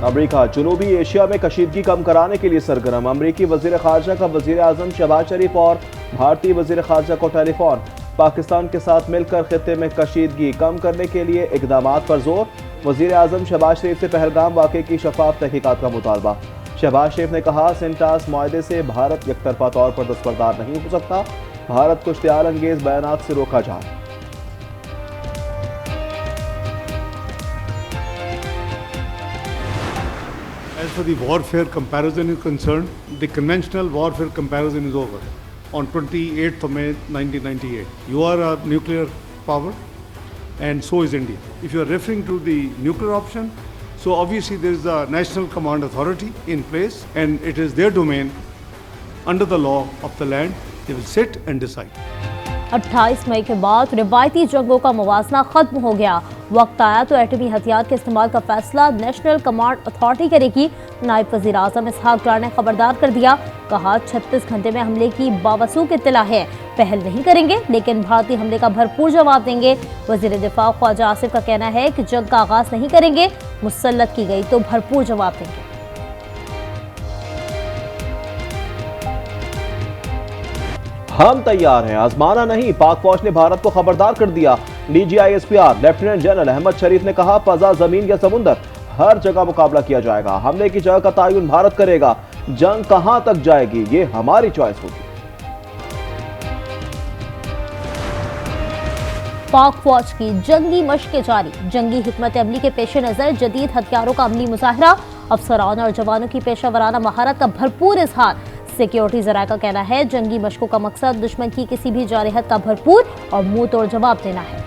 America जनूबी Asia में कशीदगी कम कराने के लिए सरगर्म। अमेरिकी वजीर खारजा का वजीर आजम शहबाज शरीफ और भारतीय वजीर खारजा को टेलीफोन। पाकिस्तान के साथ मिलकर खित्ते में कशीदगी कम करने के लिए इकदाम पर जोर। वजीर आजम शहबाज शरीफ से पहलगाम वाक़े की शफाफ तहकीकात का मुतालबा। शहबाज शरीफ ने कहा, सेंटास मुआहदे से भारत एकतरफा तौर पर दस्तबरदार नहीं हो सकता। भारत को इश्तियाल अंगेज बयानात से रोका जाए। As for the warfare comparison is concerned, the conventional warfare comparison is over on 28th of May 1998. You are a nuclear power and so is India. If you are referring to the nuclear option, so obviously there is a National Command Authority in place and it is their domain under the law of the land. They will sit and decide. 28 मई के बाद रिवायती जंगों का मुवाजना खत्म हो गया। वक्त आया तो एटमी हथियार के इस्तेमाल का फैसला नेशनल कमांड अथॉरिटी करेगी। नायब वजीर आजम इसहाक डार ने खबरदार कर दिया। कहा, 36 घंटे में हमले की बावसूख इत्तला है। पहल नहीं करेंगे लेकिन भारतीय हमले का भरपूर जवाब देंगे। वजीर दिफा ख्वाजा आसिफ का कहना है कि जंग का आगाज नहीं करेंगे, मुसल्लत की गई तो भरपूर जवाब देंगे। हम तैयार हैं, आजमाना नहीं। पाक फौज ने भारत को खबरदार कर दिया। DGISPR लेफ्टिनेंट जनरल अहमद शरीफ ने कहा, फजा, जमीन या समुंदर हर जगह मुकाबला किया जाएगा। हमले की जगह का तयन भारत करेगा। जंग कहां तक जाएगी ये हमारी चॉइस होगी। पाक फौज की जंगी मशक़ें जारी। जंगी हिकमत अमली के पेश नज़र जदीद हथियारों का अमली मुजाहरा। अफसरान और जवानों की पेशा महारत का भरपूर इजहार। सिक्योरिटी ज़राए का कहना है, जंगी मशकों का मकसद दुश्मन की किसी भी जारहत का भरपूर और मुंह तोड़ जवाब देना है।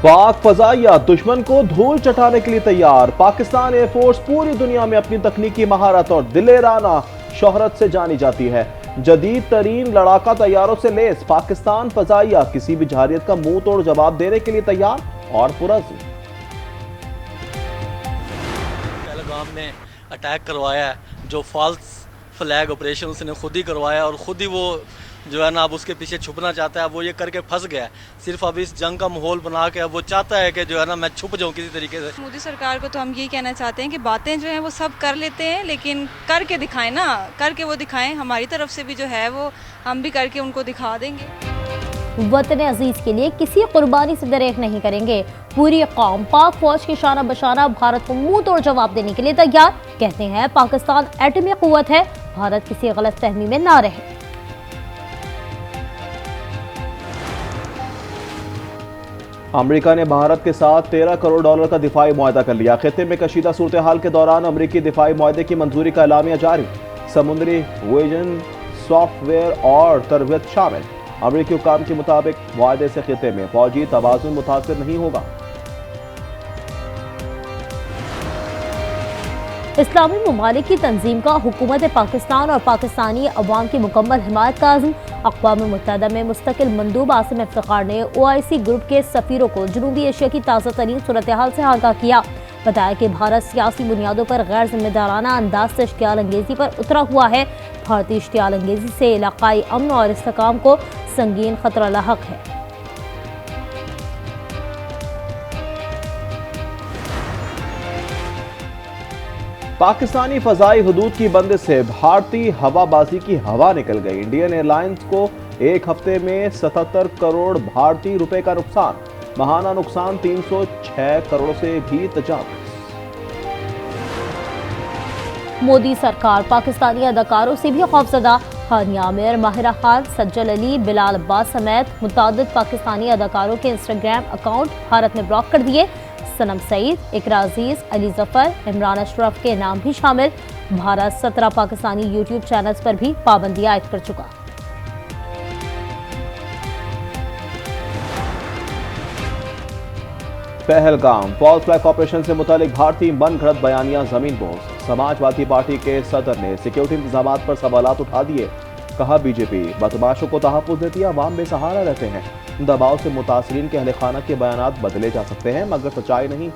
पाक फजाइया दुश्मन को धूल चटाने के लिए तैयार। पाकिस्तान एयरफोर्स पूरी दुनिया में अपनी तकनीकी महारत और दिलेराना शोहरत से जानी जाती है। जदीद तरीन लड़ाका तैयारों से लेस पाकिस्तान फजाइया किसी भी जारहत का मुंह तोड़ जवाब देने के लिए तैयार और पुरज़्म। पहलगाम में अटैक करवाया है, जो फॉल्स फ्लैग ऑपरेशन उसने खुद ही करवाया और खुद ही वो जो है ना अब उसके पीछे छुपना चाहता है। वो ये करके फंस गया है। सिर्फ अब इस जंग का माहौल बना के अब वो चाहता है कि जो है ना मैं छुप जाऊं किसी तरीके से। मोदी सरकार को तो हम यही कहना चाहते हैं कि बातें जो हैं वो सब कर लेते हैं, लेकिन करके दिखाएं ना, करके वो दिखाएं। हमारी तरफ से भी जो है वो हम भी करके उनको दिखा देंगे। वतन अजीज के लिए किसी कुर्बानी से दरेक नहीं करेंगे। पूरी कौम पाक फौज की शाना बशाना भारत को मुंह तोड़ जवाब देने के लिए तैयार। कहते हैं, पाकिस्तान एटमी कुव्वत है, भारत किसी गलत फहमी में ना रहे। अमेरिका ने भारत के साथ $13 करोड़ का दिफाई मुआहदा कर लिया। खित्ते में कशीदा सूरत हाल के दौरान अमेरिकी दिफाई मुआहदे की मंजूरी का एलामिया जारी। समुद्री विजन सॉफ्टवेयर और तरबियत शामिल। अमेरिकी हुक्काम के मुताबिक मुआहदे से खित्ते में फौजी तवाज़ुन मुतासिर नहीं होगा। इस्लामी ममालिक की तंजीम का हुकूमत पाकिस्तान और पाकिस्तानी अवाम की मुकम्मल हिमायत का आज़म। अक़वाम मुत्तहिदा में मुस्तकिल मंदूब आसिम इफ्तिखार ने OIC ग्रुप के सफ़ीरों को जनूबी एशिया की ताज़ा तरीन सूरत हाल से आगाह किया। बताया कि भारत सियासी बुनियादों पर गैर जिम्मेदाराना अंदाज से इश्तियाल अंगेज़ी पर उतरा हुआ है। भारतीय इश्तियाल अंगेज़ी से इलाक़ाई अमन और इस्तेहकाम को संगीन खतरा लाहक है। पाकिस्तानी फजाई हदूद की बंदिश से भारतीय हवाबाजी की हवा निकल गई। इंडियन एयरलाइंस को एक हफ्ते में 77 करोड़ भारतीय रुपए का नुकसान। महाना नुकसान 306 करोड़ से भी तजावुज़। मोदी सरकार पाकिस्तानी अदाकारों से भी खौफजदा। हानिया आमिर, माहिरा खान, सज्जल अली, बिलाल अब्बास समेत मुतादिद पाकिस्तानी अदाकारों के इंस्टाग्राम अकाउंट भारत ने ब्लॉक कर दिए। सनम सईद, इकरा अजीज, अली जफर, इमरान अशरफ के नाम भी शामिल। भारत 17 पाकिस्तानी यूट्यूब चैनल्स पर भी पाबंदी आयद कर चुका। पहलगाम फॉल्स फ्लैग ऑपरेशन से मुतालिक भारतीय मनगढ़ंत बयानियां जमीन बोझ। समाजवादी पार्टी के सदर ने सिक्योरिटी इंतजाम पर सवालात उठा दिए। कहा, बीजेपी बदमाशों को तहफ़्फ़ुज़ देती है, अवाम बेसहारा रहते हैं। दबाव से मुतासरीन के अहले खाना के बयानात बदले जा सकते हैं मगर सच्चाई नहीं।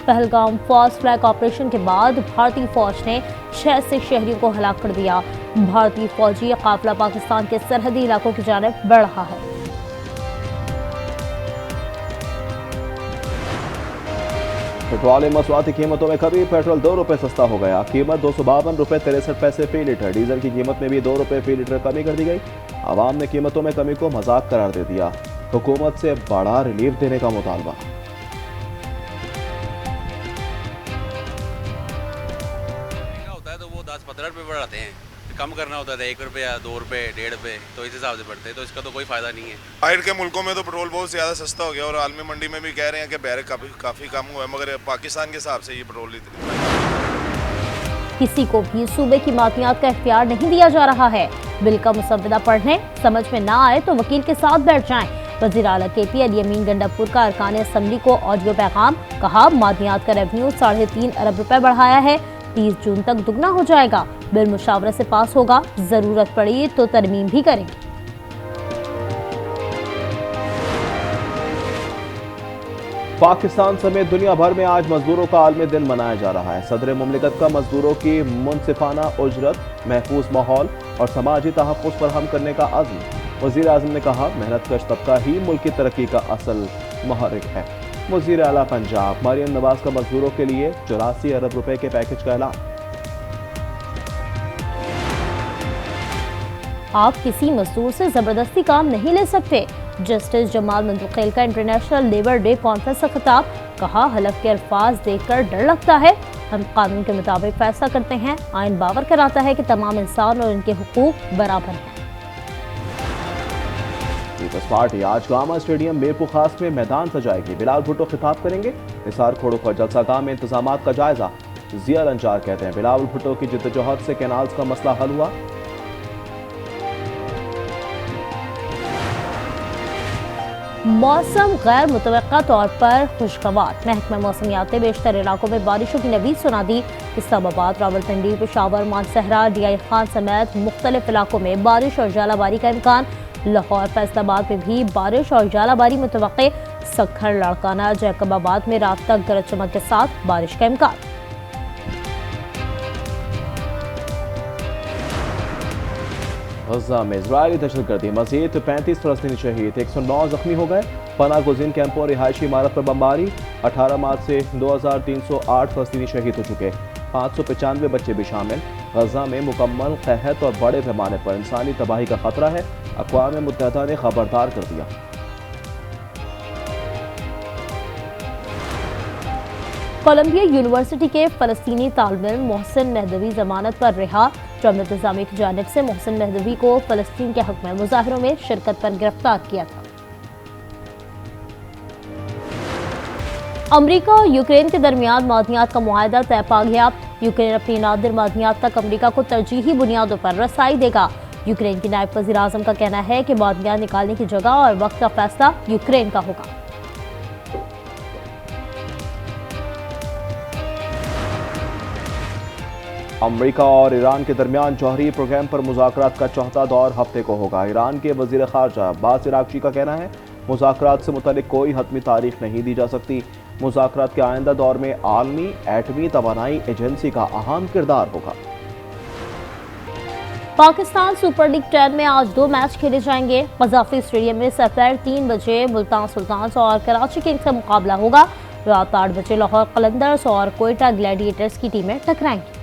पहलगाम फॉल्स फ्लैग ऑपरेशन के बाद भारतीय फौज ने 6 से शहरियों को हलाक कर दिया। भारतीय फौजी काफिला पाकिस्तान के सरहदी इलाकों की जानिब बढ़ रहा है। पेट्रोलियम मसवात की कीमतों में कभी पेट्रोल 2 रुपये सस्ता हो गया। कीमत 252 रुपये 63 पैसे फी लीटर। डीजल की कीमत में भी 2 रुपये फी लीटर कमी कर दी गई। आवाम ने कीमतों में कमी को मजाक करार दे दिया। हुकूमत से बड़ा रिलीफ देने का मुतालबा। होता है तो वो 10-15 रुपये बढ़ाते हैं, कम करना होता था 1 रुपया 2 रुपये 1.5 रुपये, तो इस हिसाब से बढ़ते हैं, तो इसका तो कोई फ़ायदा नहीं है। बाहर के मुल्कों में तो पेट्रोल बहुत ज़्यादा सस्ता हो गया और आलमी मंडी में भी कह रहे हैं कि बैरक काफ़ी कम हुआ है, मगर पाकिस्तान के हिसाब से ये पेट्रोल इतनी किसी को भी सूबे की मातियात का इख्तियार नहीं दिया जा रहा है। बिल का मुसव्वदा पढ़ने समझ में ना आए तो वकील के साथ बैठ जाएं। वज़ीर आला KP अली अमीन गंडापुर का अरकान असम्बली को ऑडियो पैगाम। कहा, मादियात का रेवेन्यू 3.5 अरब रुपए बढ़ाया है, 30 जून तक दुगना हो जाएगा। बिल मुशावरत से पास होगा, जरूरत पड़ी तो तरमीम भी करेंगे। पाकिस्तान समेत दुनिया भर में आज मजदूरों का आलमी दिन मनाया जा रहा है। सदर मुमलिकत का मजदूरों की मुनसिफाना उजरत, महफूज माहौल और समाजी तहफ़्फ़ुज़ फराहम करने का अज़्म। वज़ीर आज़म ने कहा, मेहनतकश तबका ही मुल्क की तरक्की का असल महर्रिक है। वज़ीर आला पंजाब मरियम नवाज का मजदूरों के लिए 84 अरब रुपए के पैकेज का ऐलान। आप किसी मजदूर से जबरदस्ती काम नहीं ले सकते। जस्टिस जमाल मंदुखेल का इंटरनेशनल लेबर डे कॉन्फ्रेंस का खिताब। कहा, हलफ के अल्फाज देखकर डर लगता है, हम कानून के मुताबिक फैसला करते हैं। आइन बावर कराता है कि तमाम इंसान और इनके हुकूक बराबर हैं। पीपल्स पार्टी आज गामा स्टेडियम मीरपुर खास में मैदान सजाएगी। बिलावल भुट्टो खिताब करेंगे। निसार खोड़ो का जलसागाह में इंतजाम का जायजा। जिया रंजार कहते हैं, बिलावल भुट्टो की जिद्दोजहद से कैनाल्स का मसला हल हुआ। मौसम गैर मुतवक्का तौर पर खुशगवार। महकमा मौसमियात ने बेशतर इलाकों में बारिशों की नवीद सुना दी। इस्लामाबाद, रावलपिंडी, पेशावर, मानसहरा, DI खान समेत मुख्तलिफ इलाकों में बारिश और जालाबारी का इम्कान। लाहौर, फैसलाबाद में भी बारिश और जालाबारी मुतवक्के। सक्खर, लाड़काना, जैकबाबाद में रात तक गरज चमक के साथ बारिश का इम्कान। गज़ा में इजरायली दहशतगर्दी, मज़ीद 35 फ़लस्तीनी शहीद, 109 जख्मी हो गए। पनाह गुज़ीन कैंपों और रिहायशी इमारत पर बमबारी। 18 मार्च से 2308 फ़लस्तीनी शहीद हो चुके, 595 बच्चे भी शामिल। गज़ा में मुकम्मल कहत और बड़े पैमाने पर इंसानी तबाही का खतरा है, अक़वाम मुत्तहिदा ने खबरदार कर दिया। कोलंबिया यूनिवर्सिटी के फ़लस्तीनी तालिब इल्म मोहसिन मेहदवी जमानत पर रिहा। ट्रम्प इंतजामिया की जानिब से मोहसिन मेहदवी को फ़लस्तीन के हक़ में मुज़ाहरों में शिरकत पर गिरफ्तार किया था। अमरीका और यूक्रेन के दरमियान मादनियात का मुआहदा तय पा गया। यूक्रेन अपनी नादिर मादनियात तक अमरीका को तरजीही बुनियादों पर रसाई देगा। यूक्रेन की नायब वज़ीर आज़म का कहना है कि मादनियात निकालने की जगह और वक्त का फैसला यूक्रेन का होगा। अमरीका और ईरान के दरमियान जौहरी प्रोग्राम पर मुज़ाकरात का चौथा दौर हफ्ते को होगा। ईरान के वज़ीर ख़ारजा अब्बास इराक़ची का कहना है, मुज़ाकरात से मुतालिक कोई हतमी तारीख नहीं दी जा सकती। मुज़ाकरात के आइंदा दौर में आलमी एटमी तवानाई एजेंसी का अहम किरदार होगा। पाकिस्तान सुपर लीग 10 में आज 2 मैच खेले जाएंगे। कज़ाफ़ी स्टेडियम में दोपहर 3 बजे मुल्तान सुल्तान्स और कराची किंग्स का मुकाबला होगा। रात 8 बजे लाहौर कलंदर्स और कोयटा ग्लैडिएटर्स की टीमें टकराएंगी।